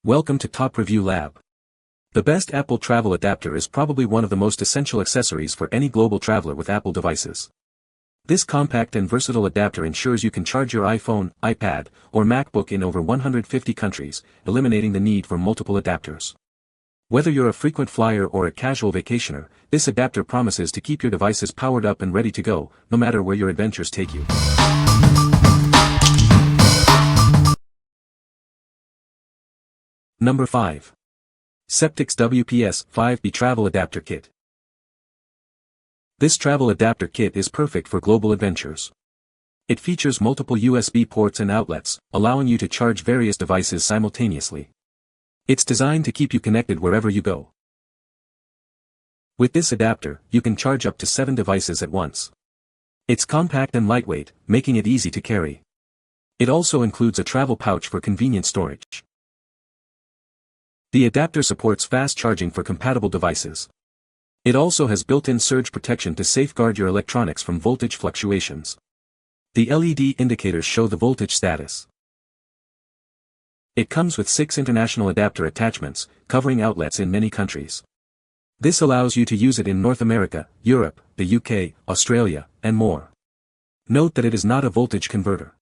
Welcome to Top Review Lab. The best Apple travel adapter is probably one of the most essential accessories for any global traveler with Apple devices. This compact and versatile adapter ensures you can charge your iPhone, iPad, or MacBook in over 150 countries, eliminating the need for multiple adapters. Whether you're a frequent flyer or a casual vacationer, this adapter promises to keep your devices powered up and ready to go, no matter where your adventures take you. Number 5. Ceptics WPS-5B Travel Adapter Kit. This travel adapter kit is perfect for global adventures. It features multiple USB ports and outlets, allowing you to charge various devices simultaneously. It's designed to keep you connected wherever you go. With this adapter, you can charge up to 7 devices at once. It's compact and lightweight, making it easy to carry. It also includes a travel pouch for convenient storage. The adapter supports fast charging for compatible devices. It also has built-in surge protection to safeguard your electronics from voltage fluctuations. The LED indicators show the voltage status. It comes with 6 international adapter attachments, covering outlets in many countries. This allows you to use it in North America, Europe, the UK, Australia, and more. Note that it is not a voltage converter.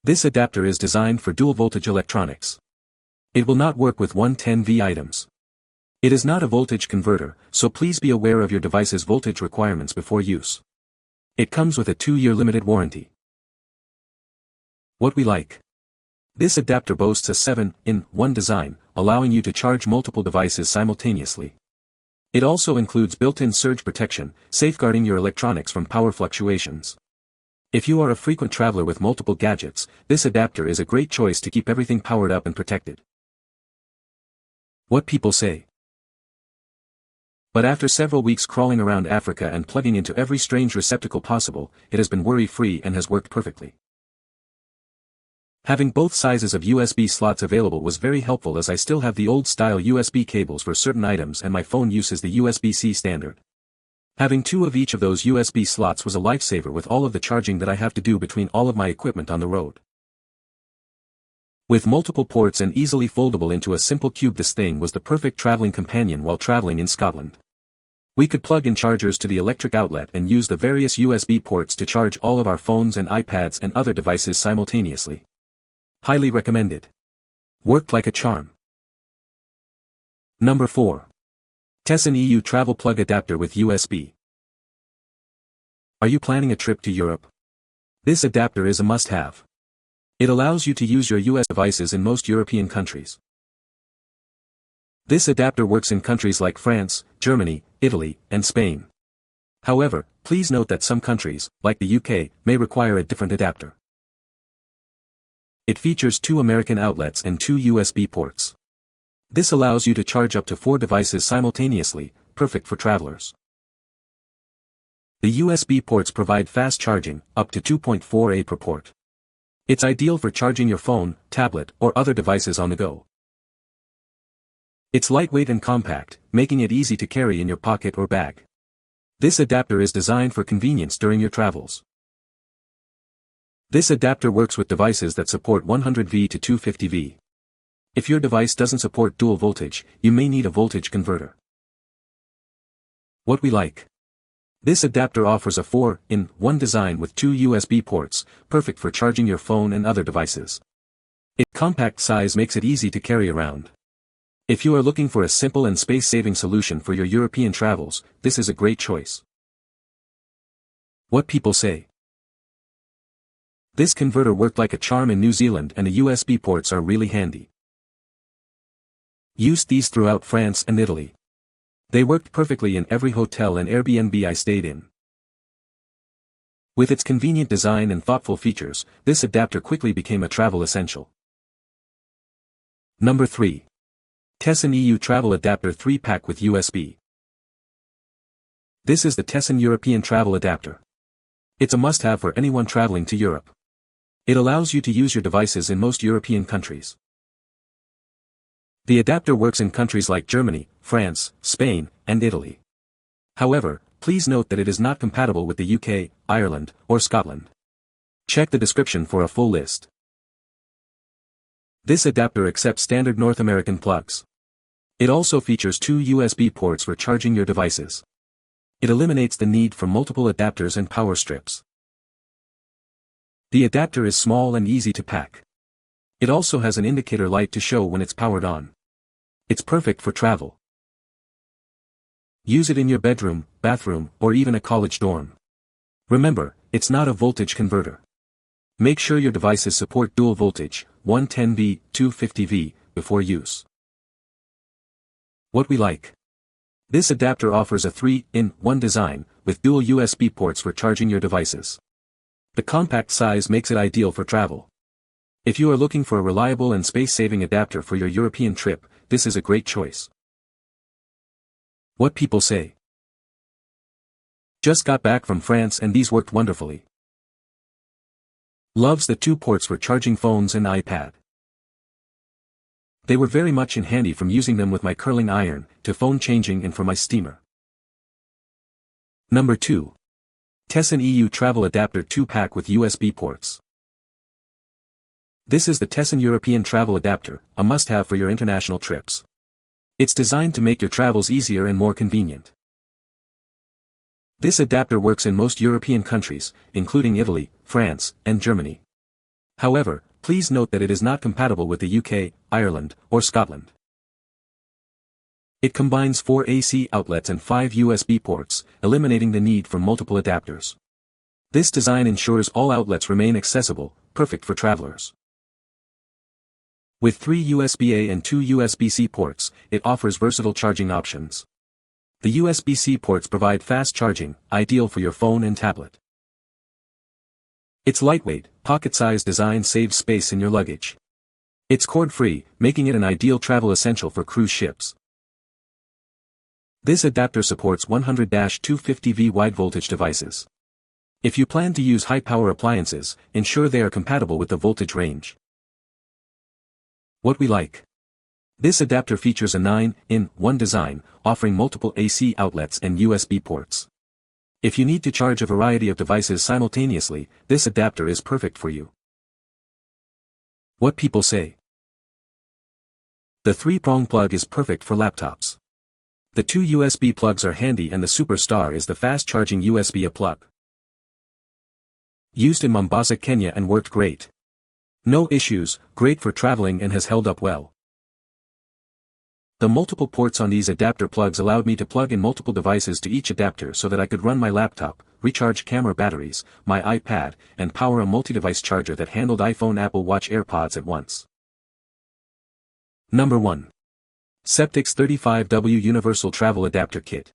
This adapter is designed for dual-voltage electronics. It will not work with 110V items. It is not a voltage converter, so please be aware of your device's voltage requirements before use. It comes with a 2-year limited warranty. What we like. This adapter boasts a 7-in-1 design, allowing you to charge multiple devices simultaneously. It also includes built-in surge protection, safeguarding your electronics from power fluctuations. If you are a frequent traveler with multiple gadgets, this adapter is a great choice to keep everything powered up and protected. What people say. But after several weeks crawling around Africa and plugging into every strange receptacle possible, it has been worry-free and has worked perfectly. Having both sizes of USB slots available was very helpful, as I still have the old-style USB cables for certain items and my phone uses the USB-C standard. Having 2 of each of those USB slots was a lifesaver with all of the charging that I have to do between all of my equipment on the road. With multiple ports and easily foldable into a simple cube, this thing was the perfect traveling companion while traveling in Scotland. We could plug in chargers to the electric outlet and use the various USB ports to charge all of our phones and iPads and other devices simultaneously. Highly recommended. Worked like a charm. Number 4. TESSAN EU Travel Plug Adapter with USB. Are you planning a trip to Europe? This adapter is a must-have. It allows you to use your US devices in most European countries. This adapter works in countries like France, Germany, Italy, and Spain. However, please note that some countries, like the UK, may require a different adapter. It features 2 American outlets and 2 USB ports. This allows you to charge up to 4 devices simultaneously, perfect for travelers. The USB ports provide fast charging, up to 2.4A per port. It's ideal for charging your phone, tablet, or other devices on the go. It's lightweight and compact, making it easy to carry in your pocket or bag. This adapter is designed for convenience during your travels. This adapter works with devices that support 100V to 250V. If your device doesn't support dual voltage, you may need a voltage converter. What we like. This adapter offers a 4-in-1 design with 2 USB ports, perfect for charging your phone and other devices. Its compact size makes it easy to carry around. If you are looking for a simple and space-saving solution for your European travels, this is a great choice. What people say. This converter worked like a charm in New Zealand, and the USB ports are really handy. Used these throughout France and Italy. They worked perfectly in every hotel and Airbnb I stayed in. With its convenient design and thoughtful features, this adapter quickly became a travel essential. Number 3. TESSAN EU Travel Adapter 3-Pack with USB. This is the TESSAN European Travel Adapter. It's a must-have for anyone traveling to Europe. It allows you to use your devices in most European countries. The adapter works in countries like Germany, France, Spain, and Italy. However, please note that it is not compatible with the UK, Ireland, or Scotland. Check the description for a full list. This adapter accepts standard North American plugs. It also features 2 USB ports for charging your devices. It eliminates the need for multiple adapters and power strips. The adapter is small and easy to pack. It also has an indicator light to show when it's powered on. It's perfect for travel. Use it in your bedroom, bathroom, or even a college dorm. Remember, it's not a voltage converter. Make sure your devices support dual voltage, 110V, 250V, before use. What we like. This adapter offers a 3-in-1 design, with dual USB ports for charging your devices. The compact size makes it ideal for travel. If you are looking for a reliable and space-saving adapter for your European trip, this is a great choice. What people say. Just got back from France and these worked wonderfully. Loves the 2 ports for charging phones and iPad. They were very much in handy from using them with my curling iron, to phone changing and for my steamer. Number 2. TESSAN EU Travel Adapter 2-pack with USB ports. This is the TESSAN European Travel Adapter, a must-have for your international trips. It's designed to make your travels easier and more convenient. This adapter works in most European countries, including Italy, France, and Germany. However, please note that it is not compatible with the UK, Ireland, or Scotland. It combines 4 AC outlets and 5 USB ports, eliminating the need for multiple adapters. This design ensures all outlets remain accessible, perfect for travelers. With 3 USB-A and 2 USB-C ports, it offers versatile charging options. The USB-C ports provide fast charging, ideal for your phone and tablet. Its lightweight, pocket-sized design saves space in your luggage. It's cord-free, making it an ideal travel essential for cruise ships. This adapter supports 100-250V wide-voltage devices. If you plan to use high-power appliances, ensure they are compatible with the voltage range. What we like. This adapter features a 9-in-1 design, offering multiple AC outlets and USB ports. If you need to charge a variety of devices simultaneously, this adapter is perfect for you. What people say. The 3-prong plug is perfect for laptops. The 2 USB plugs are handy and the superstar is the fast-charging USB-A plug. Used in Mombasa, Kenya and worked great. No issues, great for traveling and has held up well. The multiple ports on these adapter plugs allowed me to plug in multiple devices to each adapter so that I could run my laptop, recharge camera batteries, my iPad, and power a multi-device charger that handled iPhone, Apple Watch, AirPods at once. Number 1. Ceptics 35W Universal Travel Adapter Kit.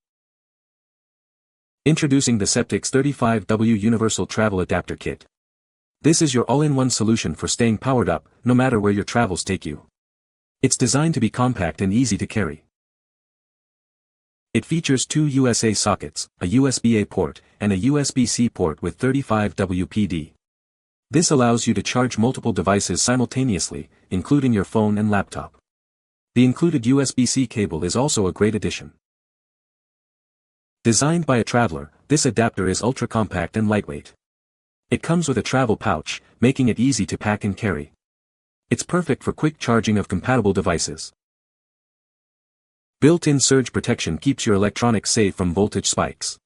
Introducing the Ceptics 35W Universal Travel Adapter Kit. This is your all-in-one solution for staying powered up, no matter where your travels take you. It's designed to be compact and easy to carry. It features 2 USA sockets, a USB-A port, and a USB-C port with 35W PD. This allows you to charge multiple devices simultaneously, including your phone and laptop. The included USB-C cable is also a great addition. Designed by a traveler, this adapter is ultra-compact and lightweight. It comes with a travel pouch, making it easy to pack and carry. It's perfect for quick charging of compatible devices. Built-in surge protection keeps your electronics safe from voltage spikes.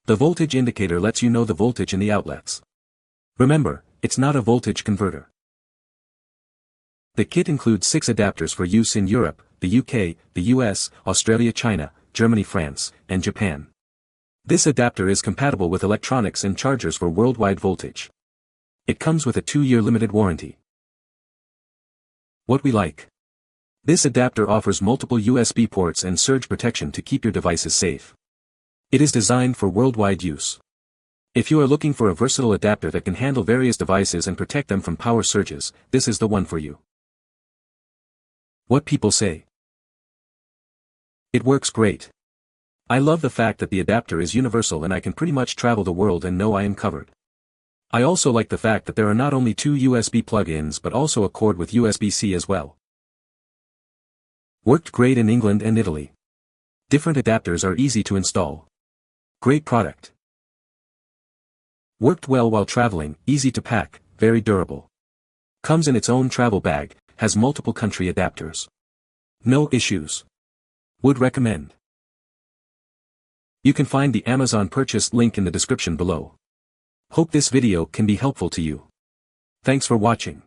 The voltage indicator lets you know the voltage in the outlets. Remember, it's not a voltage converter. The kit includes 6 adapters for use in Europe, the UK, the US, Australia, China, Germany, France, and Japan. This adapter is compatible with electronics and chargers for worldwide voltage. It comes with a 2-year limited warranty. What we like. This adapter offers multiple USB ports and surge protection to keep your devices safe. It is designed for worldwide use. If you are looking for a versatile adapter that can handle various devices and protect them from power surges, this is the one for you. What people say. It works great. I love the fact that the adapter is universal and I can pretty much travel the world and know I am covered. I also like the fact that there are not only 2 USB plug-ins but also a cord with USB-C as well. Worked great in England and Italy. Different adapters are easy to install. Great product. Worked well while traveling, easy to pack, very durable. Comes in its own travel bag, has multiple country adapters. No issues. Would recommend. You can find the Amazon purchase link in the description below. Hope this video can be helpful to you. Thanks for watching.